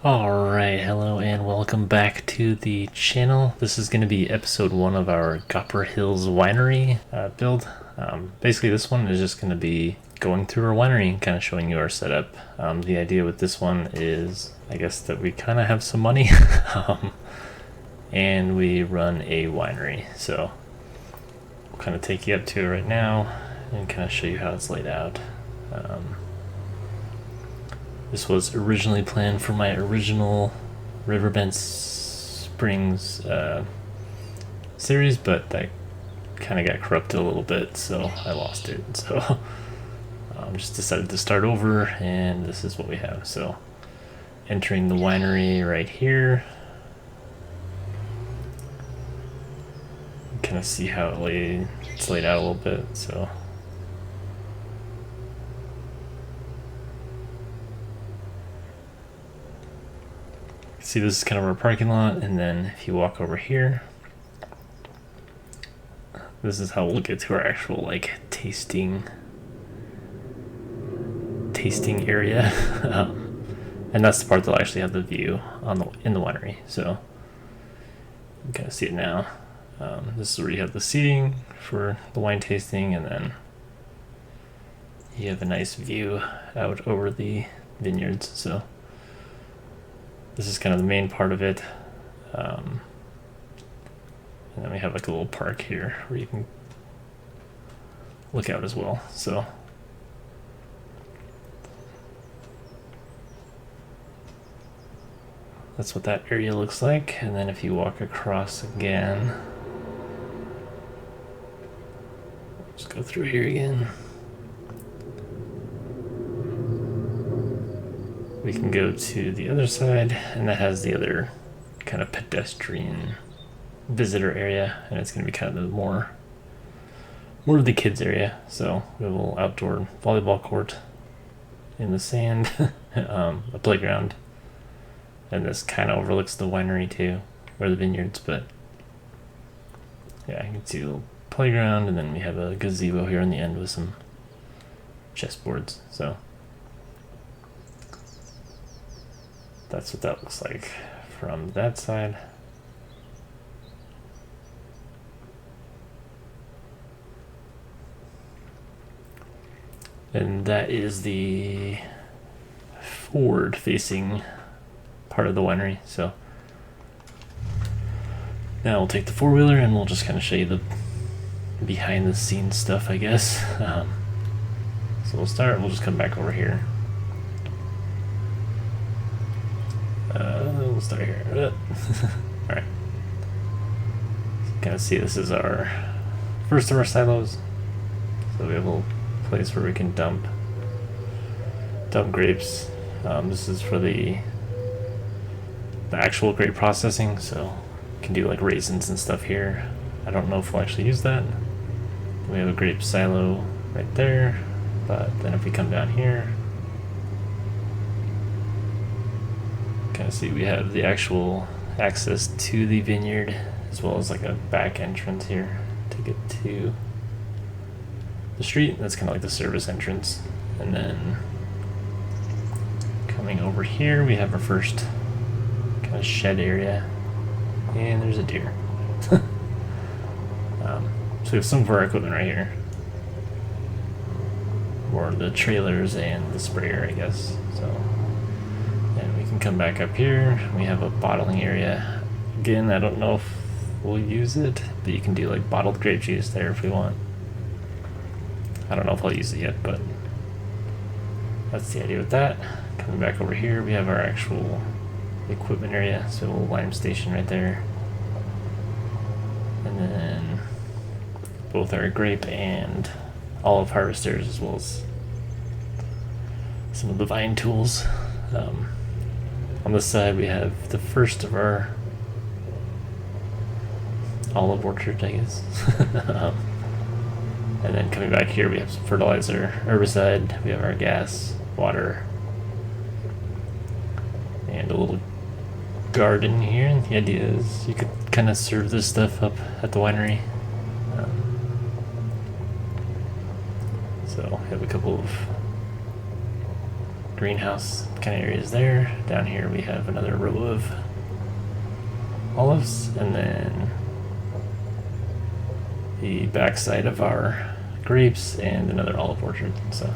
Alright, hello and welcome back to the channel. This is going to be episode 1 of our Gopper Hills Winery build. Basically this one is just going to be going through our winery and kind of showing you our setup. The idea with this one is, I guess, that we kind of have some money and we run a winery. So we'll kind of take you up to it right now and kind of show you how it's laid out. This was originally planned for my original Riverbend Springs series, but that kind of got corrupted a little bit, so I lost it. So just decided to start over, and this is what we have. So entering the winery right here. Kind of see how it's laid out a little bit. So see, this is kind of our parking lot, and then if you walk over here, this is how we'll get to our actual like tasting area. And that's the part that'll actually have the view on in the winery. So you can kind of see it now. This is where you have the seating for the wine tasting, and then you have a nice view out over the vineyards. So this is kind of the main part of it. And then we have like a little park here where you can look out as well. So that's what that area looks like. And then if you walk across again, let's go through here again. We can go to the other side, and that has the other kind of pedestrian visitor area, and it's going to be kind of the more of the kids area. So we have a little outdoor volleyball court in the sand, a playground, and this kind of overlooks the winery too, or the vineyards. But yeah, you can see a little playground, and then we have a gazebo here on the end with some chessboards. So that's what that looks like from that side. And that is the forward-facing part of the winery. So now we'll take the four-wheeler and we'll just kind of show you the behind-the-scenes stuff, I guess. So we'll just come back over here. We'll start here. Alright. Kind of see, this is our first of our silos. So we have a little place where we can dump grapes. This is for the actual grape processing, so we can do like raisins and stuff here. I don't know if we'll actually use that. We have a grape silo right there, but then if we come down here, kind of see we have the actual access to the vineyard, as well as like a back entrance here to get to the street. That's kind of like the service entrance. And then coming over here, we have our first kind of shed area, and there's a deer. So we have some of our equipment right here, or the trailers and the sprayer, I guess. So, and we can come back up here. We have a bottling area. Again, I don't know if we'll use it, but you can do like bottled grape juice there if we want. I don't know if I'll use it yet, but that's the idea with that. Coming back over here, we have our actual equipment area, so a little lime station right there. And then both our grape and olive harvesters, as well as some of the vine tools. On this side, we have the first of our olive orchard, I guess. And then coming back here, we have some fertilizer, herbicide, we have our gas, water, and a little garden here. And the idea is you could kind of serve this stuff up at the winery. So we have a couple of greenhouse kind of areas there. Down here we have another row of olives, and then the backside of our grapes and another olive orchard. So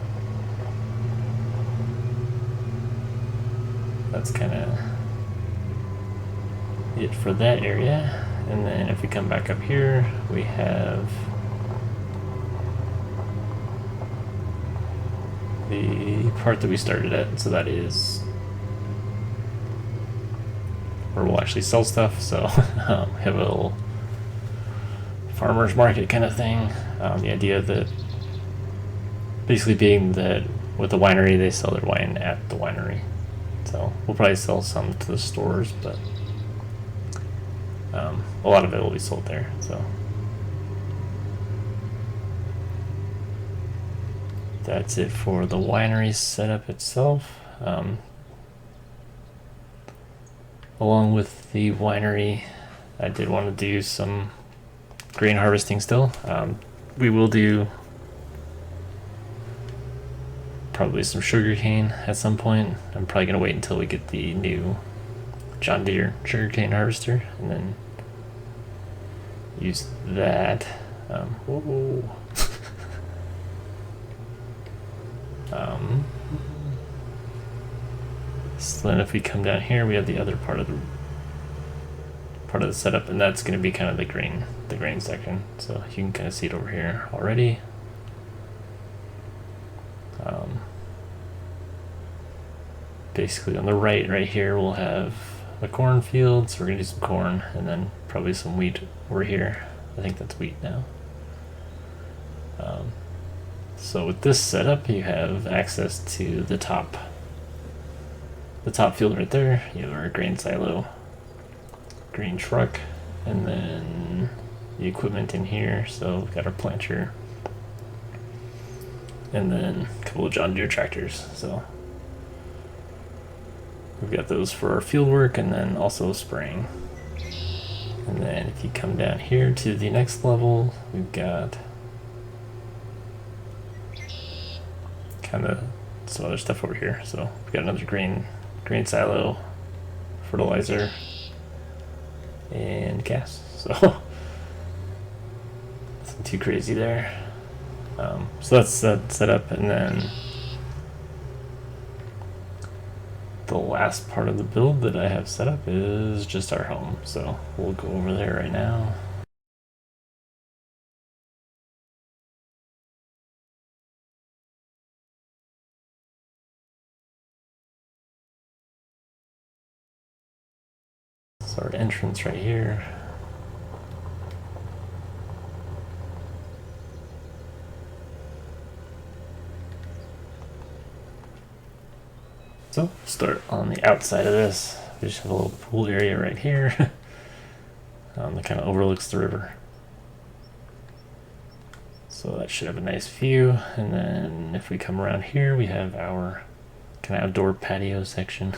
that's kind of it for that area. And then if we come back up here, we have the part that we started at. So that is where we'll actually sell stuff. So we have a little farmer's market kind of thing. The idea that basically being that with the winery, they sell their wine at the winery. So we'll probably sell some to the stores, but a lot of it will be sold there. So that's it for the winery setup itself. Along with the winery, I did want to do some grain harvesting still. We will do probably some sugarcane at some point. I'm probably going to wait until we get the new John Deere sugarcane harvester and then use that. So then if we come down here, we have the other part of the setup, and that's going to be kind of the grain section. So you can kind of see it over here already. Basically on the right here, we'll have a cornfield, so we're going to do some corn, and then probably some wheat over here. I think that's wheat now. So with this setup, you have access to the top field right there. You have our grain silo, green truck, and then the equipment in here. So we've got our planter, and then a couple of John Deere tractors. So we've got those for our field work, and then also spraying. And then if you come down here to the next level, we've got kind of some other stuff over here. So we've got another grain silo, fertilizer, and gas. So nothing too crazy there. So that's that setup, and then the last part of the build that I have set up is just our home. So we'll go over there right now. So our entrance right here. So start on the outside of this. We just have a little pool area right here that kind of overlooks the river. So that should have a nice view. And then if we come around here, we have our kind of outdoor patio section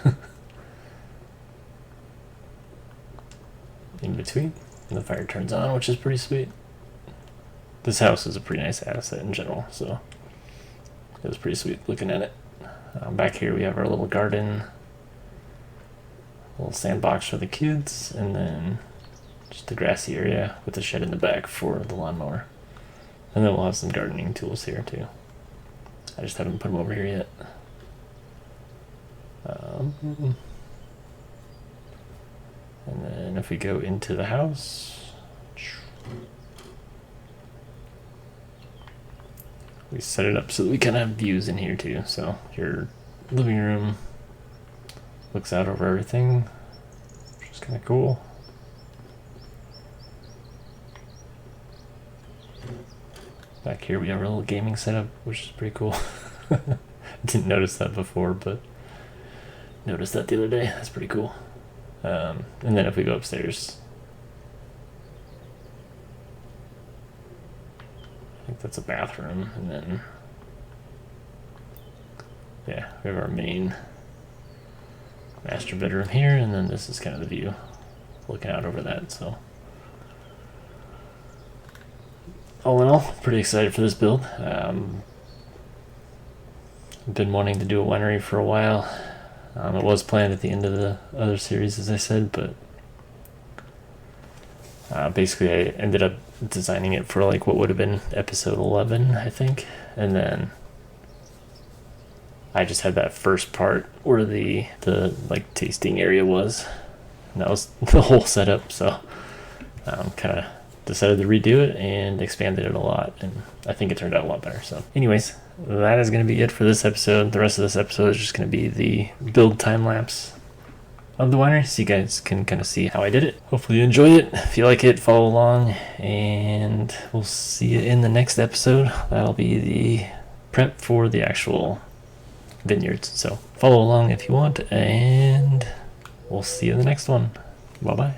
in between. And the fire turns on, which is pretty sweet. This house is a pretty nice asset in general, so it was pretty sweet looking at it. Back here we have our little garden, little sandbox for the kids, and then just a grassy area with a shed in the back for the lawnmower. And then we'll have some gardening tools here too. I just haven't put them over here yet. And then if we go into the house, we set it up so that we kind of have views in here too. So your living room looks out over everything, which is kind of cool. Back here we have our little gaming setup, which is pretty cool. Didn't notice that before, but noticed that the other day. That's pretty cool. And then if we go upstairs, I think that's a bathroom, and then yeah, we have our main master bedroom here, and then this is kind of the view looking out over that. So all in all, pretty excited for this build. been wanting to do a winery for a while. It was planned at the end of the other series, as I said, but basically I ended up designing it for like what would have been episode 11, I think, and then I just had that first part where the like tasting area was, and that was the whole setup. So kind of decided to redo it and expanded it a lot, and I think it turned out a lot better. So anyways, that is going to be it for this episode. The rest of this episode is just going to be the build time lapse of the winery, so you guys can kind of see how I did it. Hopefully you enjoy it. If you like it, follow along, and we'll see you in the next episode. That'll be the prep for the actual vineyards. So follow along if you want, and we'll see you in the next one. Bye bye.